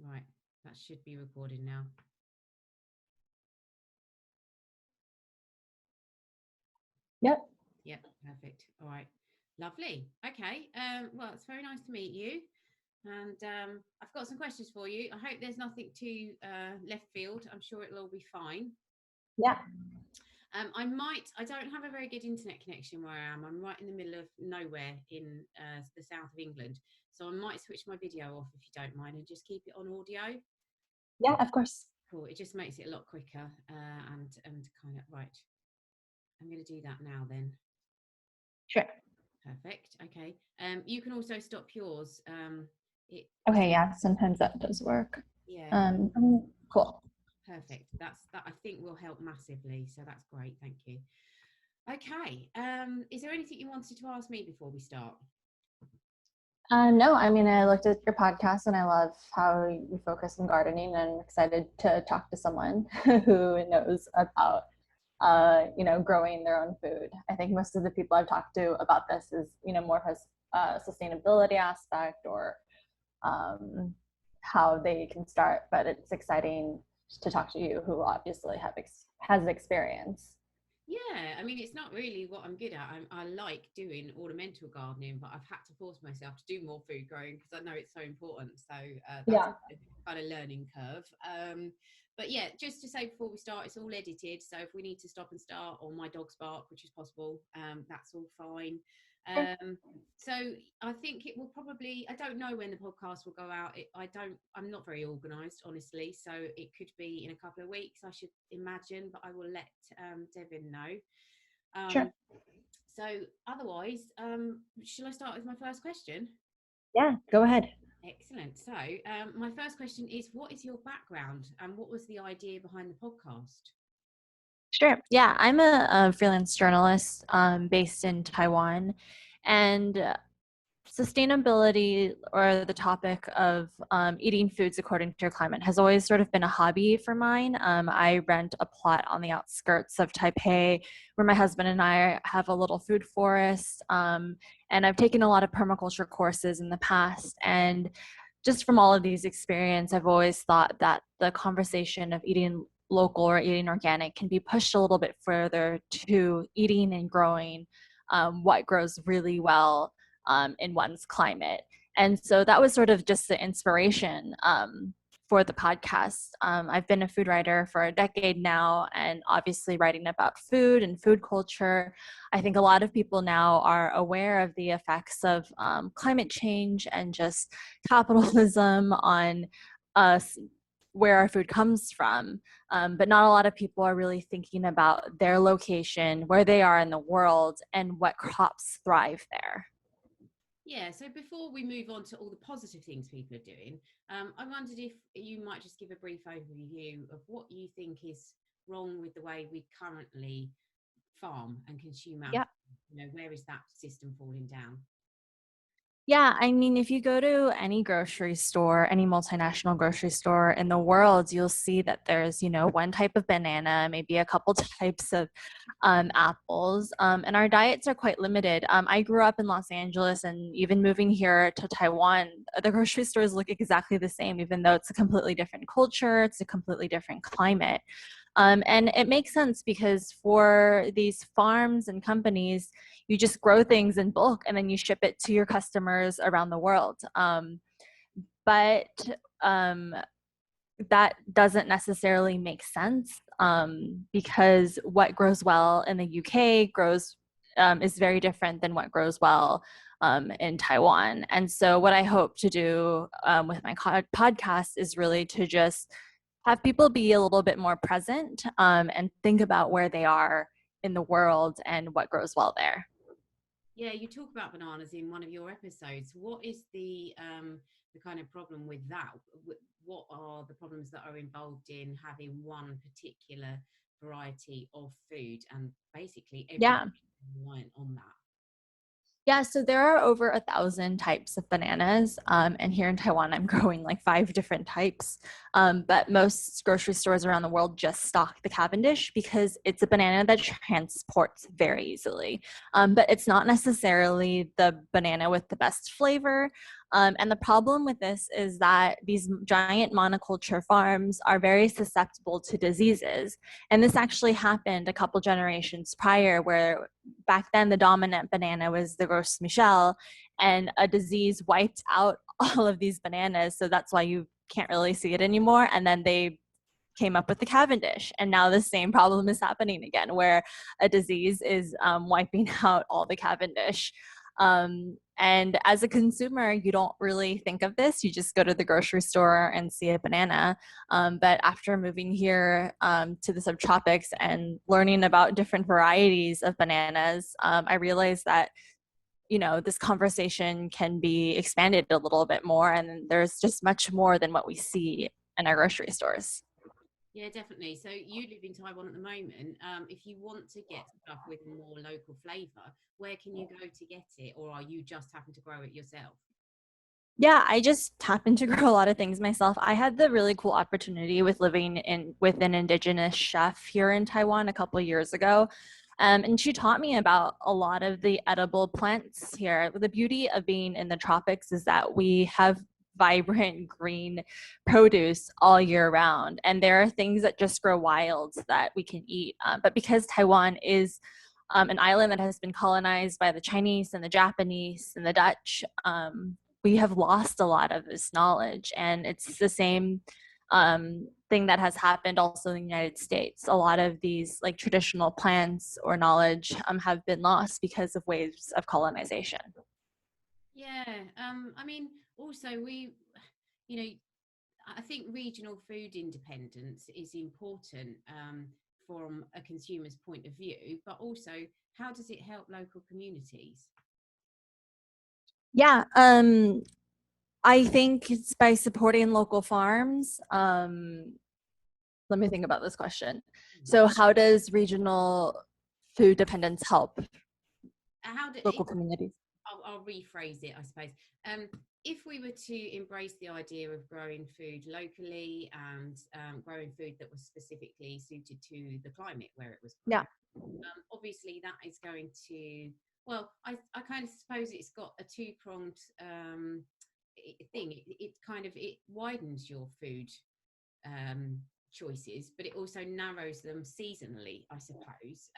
Right, that should be recorded now. Yep. Yep, perfect. All right, lovely. Okay, well, it's very nice to meet you. And I've got some questions for you. I hope there's nothing too left field. I'm sure it'll all be fine. Yeah. I don't have a very good internet connection where I am. I'm right in the middle of nowhere in the south of England. So I might switch my video off if you don't mind and just keep it on audio. Yeah, of course. Cool. It just makes it a lot quicker and kind of, right. I'm going to do that now then. Sure. Perfect. Okay. You can also stop yours. Okay, yeah, sometimes that does work. Yeah. Cool. Perfect. That I think will help massively. So that's great. Thank you. Okay. Is there anything you wanted to ask me before we start? No, I mean, I looked at your podcast and I love how you focus on gardening, and I'm excited to talk to someone who knows about, growing their own food. I think most of the people I've talked to about this is, more of a sustainability aspect or how they can start, but it's exciting to talk to you who obviously has experience. Yeah, I mean, it's not really what I'm good at. I like doing ornamental gardening, but I've had to force myself to do more food growing because I know it's so important. So that's Yeah. a kind of learning curve. But yeah, just to say before we start, it's all edited. So if we need to stop and start, or my dog's bark, which is possible, that's all fine. So I think it will probably, I don't know when the podcast will go out. I'm not very organized, honestly. So it could be in a couple of weeks, I should imagine, but I will let Devin know. Sure. So otherwise, shall I start with my first question? Yeah, go ahead. Excellent. So my first question is, what is your background and what was the idea behind the podcast? Sure. Yeah, I'm a freelance journalist based in Taiwan, and sustainability, or the topic of eating foods according to your climate, has always sort of been a hobby for mine. I rent a plot on the outskirts of Taipei where my husband and I have a little food forest, and I've taken a lot of permaculture courses in the past. And just from all of these experience, I've always thought that the conversation of eating local or eating organic can be pushed a little bit further to eating and growing what grows really well in one's climate. And so that was sort of just the inspiration for the podcast. I've been a food writer for a decade now, and obviously writing about food and food culture. I think a lot of people now are aware of the effects of climate change and just capitalism on us, where our food comes from. But not a lot of people are really thinking about their location, where they are in the world, and what crops thrive there. Yeah, so before we move on to all the positive things people are doing, I wondered if you might just give a brief overview of what you think is wrong with the way we currently farm and consume our Yeah. food. Where is that system falling down? Yeah, I mean, if you go to any grocery store, any multinational grocery store in the world, you'll see that there's, one type of banana, maybe a couple types of apples, and our diets are quite limited. I grew up in Los Angeles, and even moving here to Taiwan, the grocery stores look exactly the same, even though it's a completely different culture, it's a completely different climate. And it makes sense because for these farms and companies, you just grow things in bulk and then you ship it to your customers around the world. But that doesn't necessarily make sense because what grows well in the UK is very different than what grows well in Taiwan. And so what I hope to do with my podcast is really to just have people be a little bit more present and think about where they are in the world and what grows well there. Yeah, you talk about bananas in one of your episodes. What is the kind of problem with that? What are the problems that are involved in having one particular variety of food and basically everything reliant on that? Yeah, so there are over 1,000 types of bananas. And here in Taiwan, I'm growing like 5 different types. But most grocery stores around the world just stock the Cavendish because it's a banana that transports very easily. But it's not necessarily the banana with the best flavor. And the problem with this is that these giant monoculture farms are very susceptible to diseases. And this actually happened a couple generations prior, where back then the dominant banana was the Gros Michel, and a disease wiped out all of these bananas. So that's why you can't really see it anymore. And then they came up with the Cavendish. And now the same problem is happening again, where a disease is wiping out all the Cavendish. And as a consumer, you don't really think of this. You just go to the grocery store and see a banana. But after moving here to the subtropics and learning about different varieties of bananas, I realized that this conversation can be expanded a little bit more, and there's just much more than what we see in our grocery stores. Yeah, definitely. So you live in Taiwan at the moment. If you want to get stuff with more local flavour, where can you go to get it, or are you just having to grow it yourself? Yeah, I just happen to grow a lot of things myself. I had the really cool opportunity with living with an indigenous chef here in Taiwan a couple of years ago. And she taught me about a lot of the edible plants here. The beauty of being in the tropics is that we have vibrant green produce all year round. And there are things that just grow wild that we can eat. But because Taiwan is an island that has been colonized by the Chinese and the Japanese and the Dutch, we have lost a lot of this knowledge. And it's the same thing that has happened also in the United States. A lot of these like traditional plants or knowledge have been lost because of waves of colonization. Yeah, I mean, also you know, I think regional food independence is important from a consumer's point of view, but also how does it help local communities? Yeah, I think it's by supporting local farms. Let me think about this question. Mhm. So, how does regional food dependence help How do local communities? I'll rephrase it, I suppose. Um, if we were to embrace the idea of growing food locally and growing food that was specifically suited to the climate where it was grown, Yeah. obviously that is going to, well, I kind of suppose it's got a two-pronged thing. It kind of it widens your food um, choices, but it also narrows them seasonally, I suppose.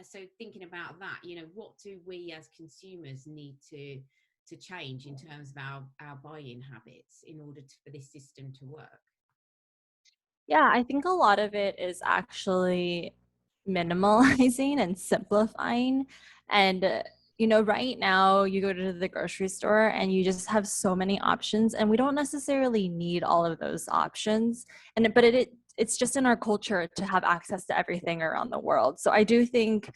So thinking about that, what do we as consumers need to change in terms of our buying habits in order for this system to work? Yeah, I think a lot of it is actually minimalizing and simplifying. And, right now you go to the grocery store and you just have so many options, and we don't necessarily need all of those options. But it's just in our culture to have access to everything around the world. So I do think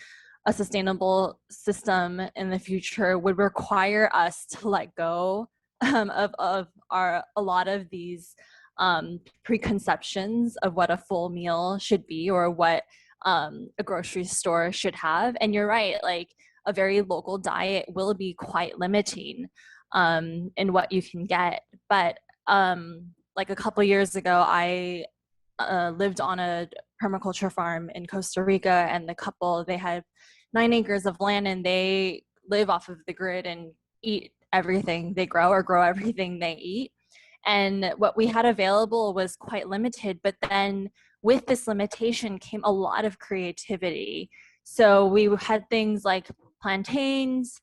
a sustainable system in the future would require us to let go of a lot of these preconceptions of what a full meal should be, or what a grocery store should have. And you're right, like a very local diet will be quite limiting in what you can get. But like a couple years ago, I lived on a permaculture farm in Costa Rica, and the couple, they had 9 acres of land, and they live off of the grid and eat everything they grow, or grow everything they eat. And what we had available was quite limited, but then with this limitation came a lot of creativity. So we had things like plantains,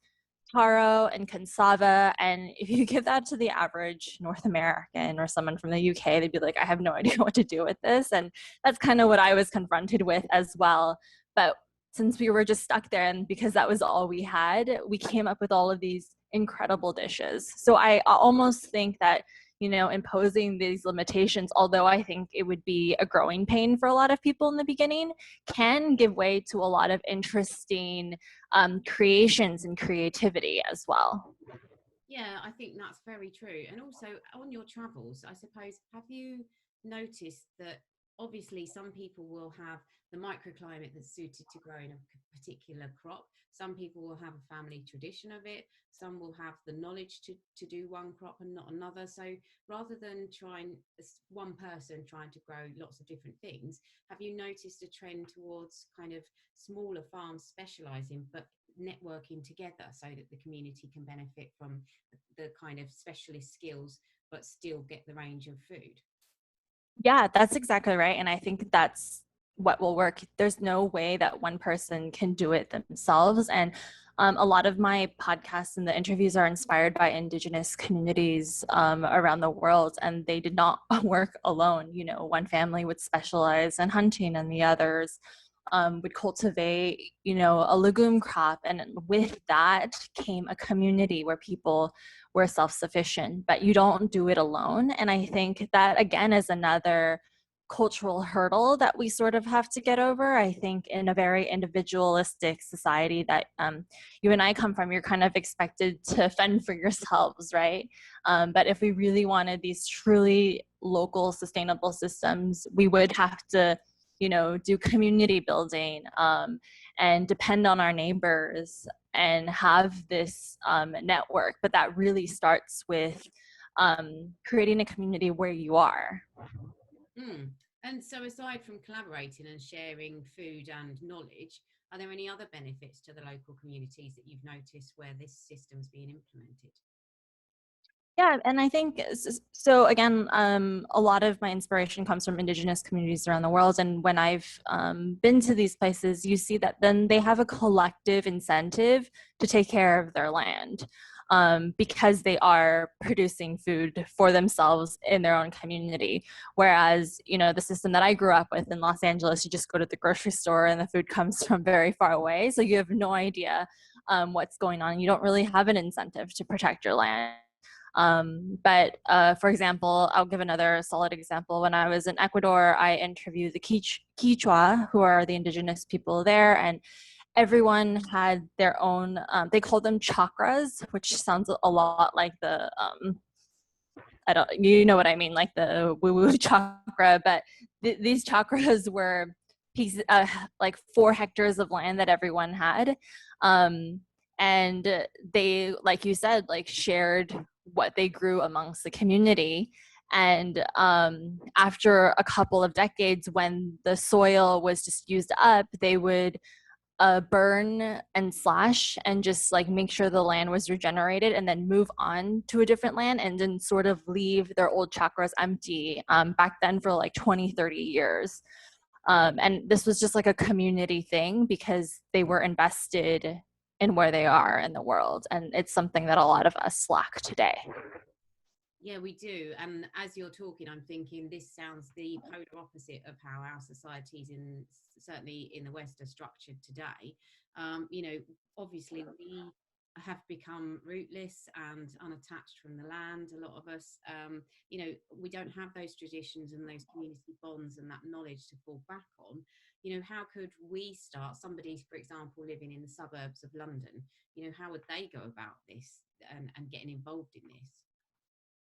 taro, and cassava. And if you give that to the average North American or someone from the UK, they'd be like, I have no idea what to do with this. And that's kind of what I was confronted with as well. But since we were just stuck there, and because that was all we had, we came up with all of these incredible dishes. So I almost think that, imposing these limitations, although I think it would be a growing pain for a lot of people in the beginning, can give way to a lot of interesting creations and creativity as well. Yeah, I think that's very true. And also on your travels, I suppose, have you noticed that obviously some people will have the microclimate that's suited to growing a particular crop. Some people will have a family tradition of it. Some will have the knowledge to do one crop and not another. So rather than trying as one person trying to grow lots of different things, have you noticed a trend towards kind of smaller farms specializing, but networking together so that the community can benefit from the kind of specialist skills but still get the range of food. Yeah, that's exactly right. And I think that's what will work. There's no way that one person can do it themselves. And a lot of my podcasts and the interviews are inspired by Indigenous communities around the world, and they did not work alone. You know, one family would specialize in hunting, and the others would cultivate, you know, a legume crop. And with that came a community where people were self-sufficient, but you don't do it alone. And I think that, again, is another cultural hurdle that we sort of have to get over. I think in a very individualistic society that you and I come from, you're kind of expected to fend for yourselves, right? But if we really wanted these truly local sustainable systems, we would have to, you know, do community building and depend on our neighbors and have this network. But that really starts with creating a community where you are. Mm. And so, aside from collaborating and sharing food and knowledge, are there any other benefits to the local communities that you've noticed where this system's being implemented? Yeah, and I think so. Again, a lot of my inspiration comes from Indigenous communities around the world. And when I've been to these places, you see that then they have a collective incentive to take care of their land because they are producing food for themselves in their own community. Whereas, you know, the system that I grew up with in Los Angeles, you just go to the grocery store and the food comes from very far away. So you have no idea what's going on. You don't really have an incentive to protect your land. But for example, I'll give another solid example. When I was in Ecuador, I interviewed the Quechua, who are the indigenous people there, and everyone had their own, they call them chakras, which sounds a lot like the, I don't, you know what I mean, like the woo-woo chakra, but these chakras were pieces, like 4 hectares of land that everyone had. And they, like you said, like shared what they grew amongst the community. And after a couple of decades, when the soil was just used up, they would burn and slash and just like make sure the land was regenerated and then move on to a different land and then sort of leave their old chakras empty back then for like 20-30 years. And this was just like a community thing because they were invested in where they are in the world. And it's something that a lot of us lack today. Yeah, we do. And as you're talking, I'm thinking this sounds the polar opposite of how our societies, in certainly in the West, are structured today. You know, obviously we have become rootless and unattached from the land. A lot of us, you know, we don't have those traditions and those community bonds and that knowledge to fall back on. You know, how could we start? Somebody, for example, living in the suburbs of London, you know, how would they go about this and getting involved in this?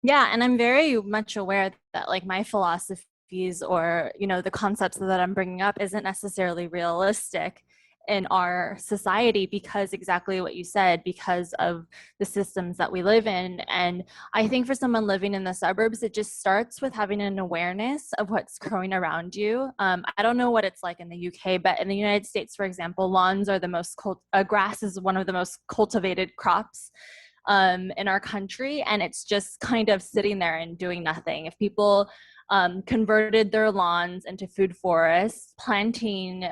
Yeah, and I'm very much aware that like my philosophies or, you know, the concepts that I'm bringing up isn't necessarily realistic in our society because exactly what you said, because of the systems that we live in. And I think for someone living in the suburbs, it just starts with having an awareness of what's growing around you. I don't know what it's like in the UK, but in the United States, for example, lawns are the most, grass is one of the most cultivated crops in our country, and it's just kind of sitting there and doing nothing. If people converted their lawns into food forests, planting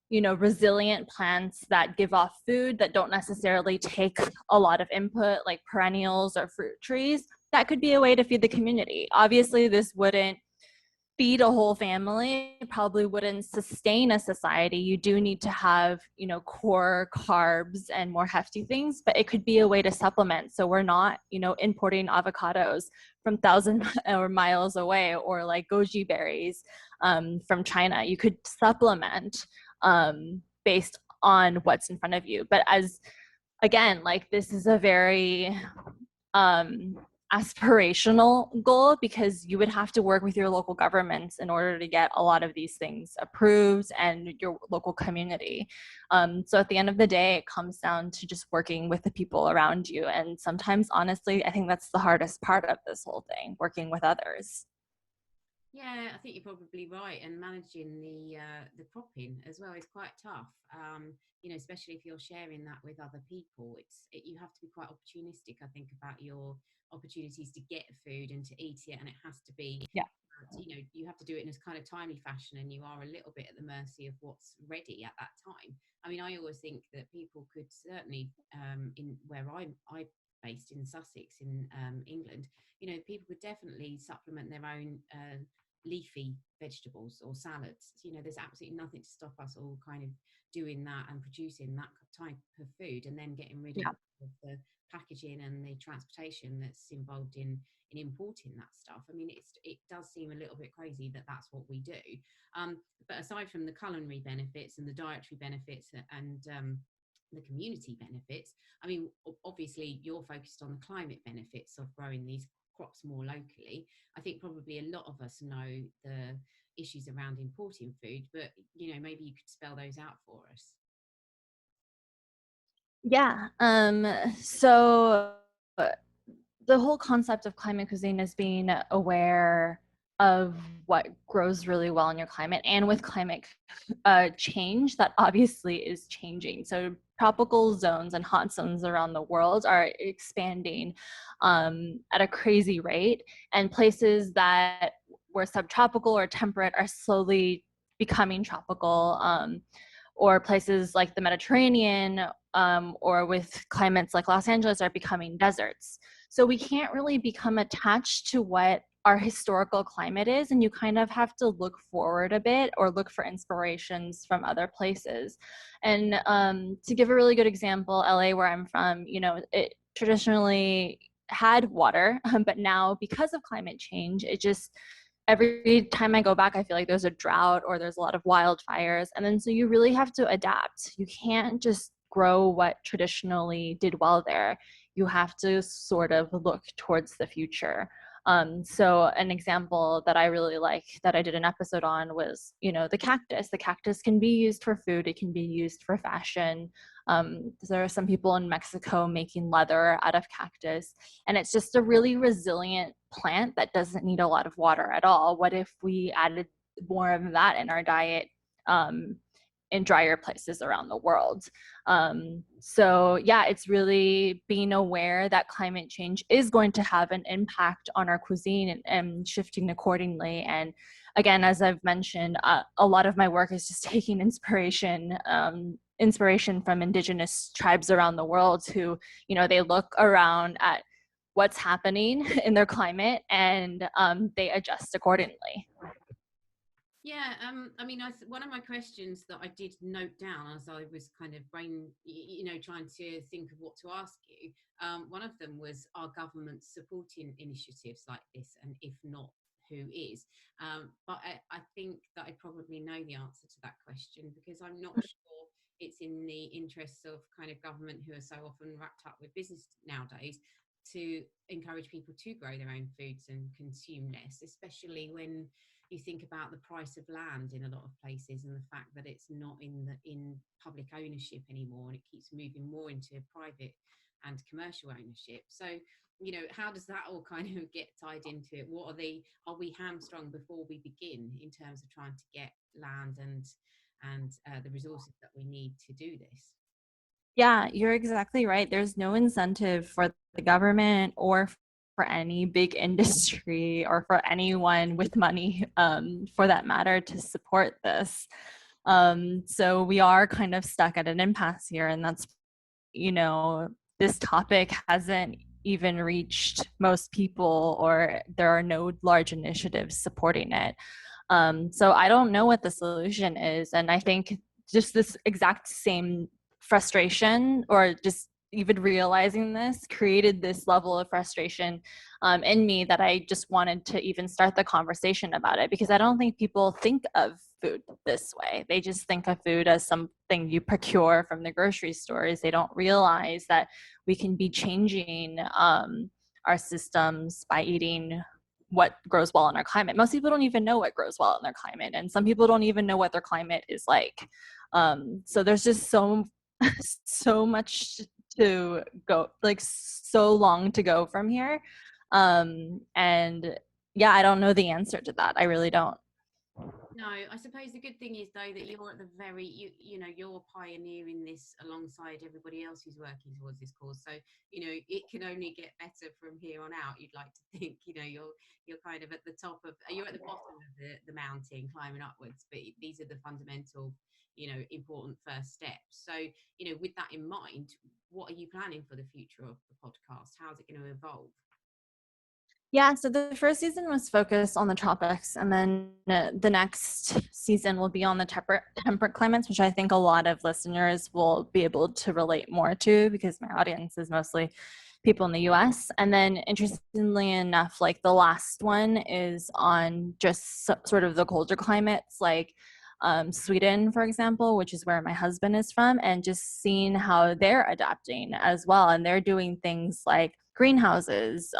you know, resilient plants that give off food that don't necessarily take a lot of input, like perennials or fruit trees, that could be a way to feed the community. Obviously, this wouldn't feed a whole family, it probably wouldn't sustain a society. You do need to have, you know, core carbs and more hefty things, but it could be a way to supplement. So we're not, you know, importing avocados from thousand or miles away, or like goji berries from China. You could supplement based on what's in front of you. But as again, like this is a very um, aspirational goal because you would have to work with your local governments in order to get a lot of these things approved and your local community. So at the end of the day, it comes down to just working with the people around you. And sometimes, honestly, I think that's the hardest part of this whole thing, working with others. Yeah, I think you're probably right. And managing the cropping as well is quite tough. You know, especially if you're sharing that with other people. You have to be quite opportunistic, I think, about your opportunities to get food and to eat it, and it has to be. Yeah. You know, you have to do it in a kind of timely fashion, and you are a little bit at the mercy of what's ready at that time. I mean, I always think that people could certainly, in where I based in Sussex in England, you know, people could definitely supplement their own leafy vegetables or salads. You know, there's absolutely nothing to stop us all kind of doing that and producing that type of food, and then getting rid of Yeah. the packaging and the transportation that's involved in importing that stuff. I mean, it does seem a little bit crazy that that's what we do. But aside from the culinary benefits and the dietary benefits and the community benefits, I mean, obviously you're focused on the climate benefits of growing these crops more locally. I think probably a lot of us know the issues around importing food, but you know, maybe you could spell those out for us. Yeah. So the whole concept of climate cuisine is being aware of what grows really well in your climate, and with climate change that obviously is changing. So tropical zones and hot zones around the world are expanding at a crazy rate, and places that were subtropical or temperate are slowly becoming tropical, or places like the Mediterranean, or with climates like Los Angeles, are becoming deserts. So we can't really become attached to what our historical climate is, and you kind of have to look forward a bit or look for inspirations from other places. And to give a really good example, LA, where I'm from, you know, it traditionally had water, but now because of climate change, it just, every time I go back, I feel like there's a drought or there's a lot of wildfires. And then so you really have to adapt. You can't just grow what traditionally did well there. You have to sort of look towards the future. So an example that I really like that I did an episode on was, you know, the cactus. The cactus can be used for food. It can be used for fashion. There are some people in Mexico making leather out of cactus, and it's just a really resilient plant that doesn't need a lot of water at all. What if we added more of that in our diet, in drier places around the world? So yeah, it's really being aware that climate change is going to have an impact on our cuisine, and shifting accordingly. And again, as I've mentioned, a lot of my work is just taking inspiration from indigenous tribes around the world who, you know, they look around at what's happening in their climate, and they adjust accordingly. Yeah, I mean, one of my questions that I did note down as I was kind of you know, trying to think of what to ask you. One of them was, are governments supporting initiatives like this, and if not, who is? But I think that I probably know the answer to that question, because I'm not sure it's in the interests of kind of government, who are so often wrapped up with business nowadays, to encourage people to grow their own foods and consume less, especially when you think about the price of land in a lot of places, and the fact that it's not in public ownership anymore, and it keeps moving more into private and commercial ownership. So, you know, how does that all kind of get tied into it? Are we hamstrung before we begin in terms of trying to get land and the resources that we need to do this? Yeah, you're exactly right. There's no incentive for the government or for any big industry or for anyone with money, for that matter, to support this. So we are kind of stuck at an impasse here, and that's, you know, this topic hasn't even reached most people, or there are no large initiatives supporting it. So I don't know what the solution is. And I think just this exact same frustration, or just even realizing this, created this level of frustration in me, that I just wanted to even start the conversation about it, because I don't think people think of food this way. They just think of food as something you procure from the grocery stores. They don't realize that we can be changing our systems by eating what grows well in our climate. Most people don't even know what grows well in their climate, and some people don't even know what their climate is like. So there's just so much to go, like so long to go from here. And yeah, I don't know the answer to that. I really don't. No, I suppose the good thing is though that you're at the very you're pioneering this alongside everybody else who's working towards this cause. So it can only get better from here on out. You'd like to think you're kind of at the top of you're at the bottom of the mountain climbing upwards, but these are the fundamental important first steps. So with that in mind, what are you planning for the future of the podcast? How's it going to evolve? Yeah, so the first season was focused on the tropics, and then the next season will be on the temperate climates, which I think a lot of listeners will be able to relate more to because my audience is mostly people in the US. And then, interestingly enough, like the last one is on just sort of the colder climates, like Sweden, for example, which is where my husband is from, and just seeing how they're adapting as well. And they're doing things like greenhouses.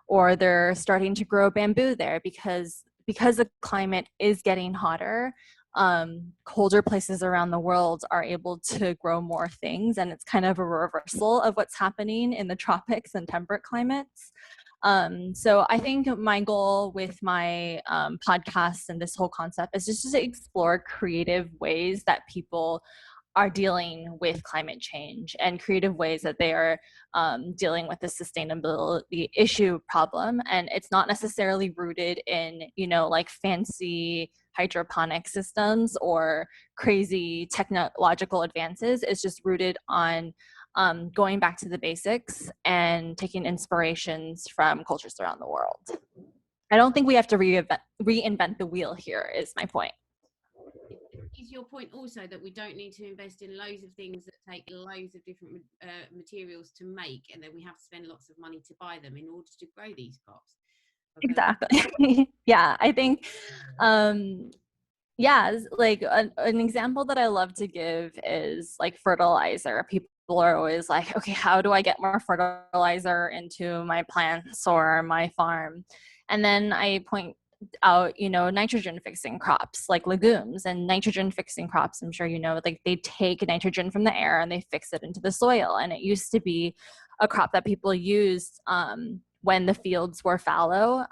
Or they're starting to grow bamboo there because the climate is getting hotter. Colder places around the world are able to grow more things, and it's kind of a reversal of what's happening in the tropics and temperate climates. So I think my goal with my podcast and this whole concept is just to explore creative ways that people are dealing with climate change and creative ways that they are dealing with the sustainability issue problem. And it's not necessarily rooted in, like fancy hydroponic systems or crazy technological advances. It's just rooted on going back to the basics and taking inspirations from cultures around the world. I don't think we have to reinvent the wheel here, is my point. Is your point also that we don't need to invest in loads of things that take loads of different materials to make, and then we have to spend lots of money to buy them in order to grow these crops? Because Exactly. Yeah, I think yeah, like an example that I love to give is like fertilizer. People are always like, okay, how do I get more fertilizer into my plants or my farm? And then I point out, nitrogen fixing crops like legumes. And nitrogen fixing crops, I'm sure like they take nitrogen from the air and they fix it into the soil. And it used to be a crop that people used when the fields were fallow,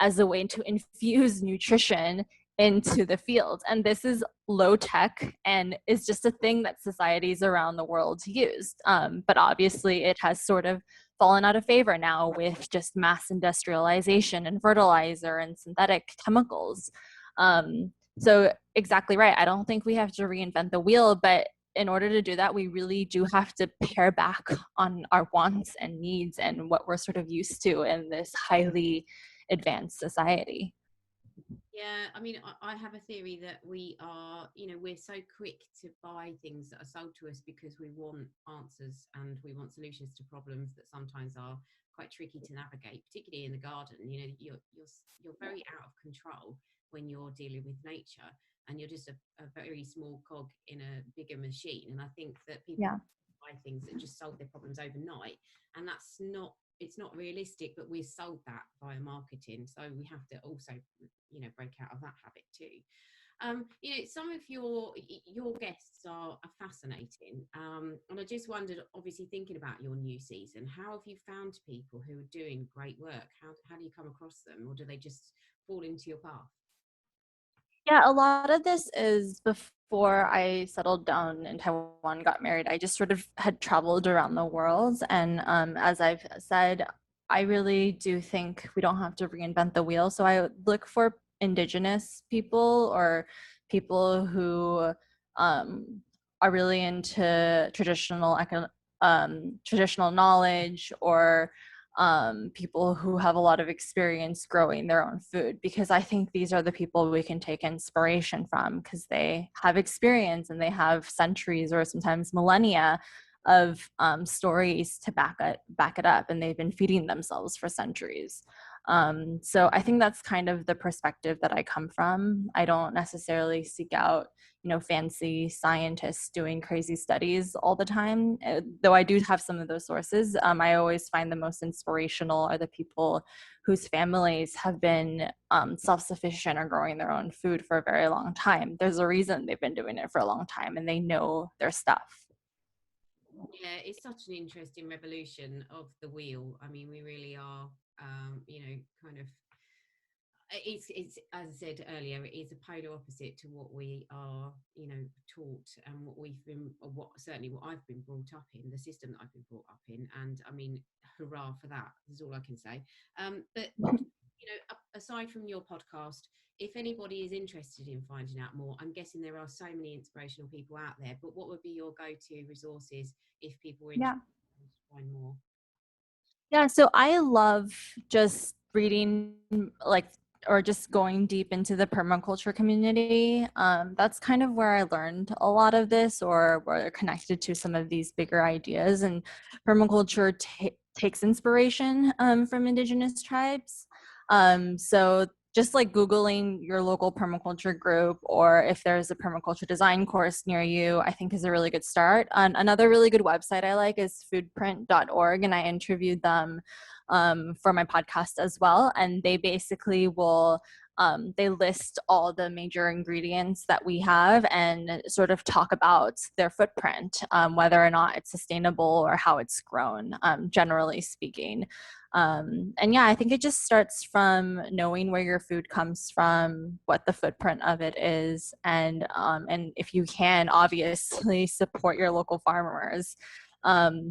as a way to infuse nutrition into the field. And this is low tech and is just a thing that societies around the world use. But obviously, it has sort of fallen out of favor now with just mass industrialization and fertilizer and synthetic chemicals. So, exactly right. I don't think we have to reinvent the wheel, but in order to do that, we really do have to pare back on our wants and needs and what we're sort of used to in this highly advanced society. yeah, I mean, I have a theory that we're so quick to buy things that are sold to us because we want answers and we want solutions to problems that sometimes are quite tricky to navigate, particularly in the garden. You're very out of control when you're dealing with nature, and you're just a very small cog in a bigger machine. And I think that people Yeah. buy things that just solve their problems overnight, and it's not realistic, but we're sold that via marketing. So we have to also, break out of that habit too. Some of your guests are fascinating, and I just wondered, obviously thinking about your new season, how have you found people who are doing great work? How do you come across them, or do they just fall into your path? Yeah, a lot of this is before I settled down in Taiwan, got married. I just sort of had traveled around the world. And as I've said, I really do think we don't have to reinvent the wheel. So I look for indigenous people or people who are really into traditional knowledge, or people who have a lot of experience growing their own food, because I think these are the people we can take inspiration from because they have experience and they have centuries or sometimes millennia of stories to back it up, and they've been feeding themselves for centuries. So I think that's kind of the perspective that I come from. I don't necessarily seek out fancy scientists doing crazy studies all the time. Though I do have some of those sources, I always find the most inspirational are the people whose families have been self-sufficient or growing their own food for a very long time. There's a reason they've been doing it for a long time, and they know their stuff. Yeah, it's such an interesting revolution of the wheel. I mean, we really are, kind of it's as I said earlier, it is a polar opposite to what we are, taught, and what we've been, or what certainly what I've been brought up in, the system that I've been brought up in. And I mean, hurrah for that, is all I can say. But aside from your podcast, if anybody is interested in finding out more, I'm guessing there are so many inspirational people out there, but what would be your go-to resources if people were Yeah. interested to find more? Yeah, so I love just reading, like, or just going deep into the permaculture community. That's kind of where I learned a lot of this, or where connected to some of these bigger ideas. And permaculture takes inspiration from indigenous tribes. So just like Googling your local permaculture group, or if there's a permaculture design course near you, I think is a really good start. Another really good website I like is foodprint.org, and I interviewed them for my podcast as well. And they basically will, they list all the major ingredients that we have and sort of talk about their footprint, whether or not it's sustainable or how it's grown, generally speaking. And yeah, I think it just starts from knowing where your food comes from, what the footprint of it is, and if you can, obviously support your local farmers,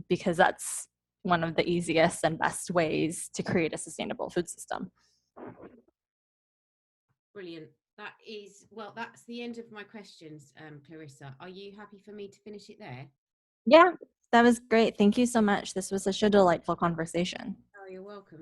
because that's one of the easiest and best ways to create a sustainable food system. Brilliant. That is, well, that's the end of my questions, Clarissa. Are you happy for me to finish it there? Yeah, that was great. Thank you so much. This was such a delightful conversation. Oh, you're welcome.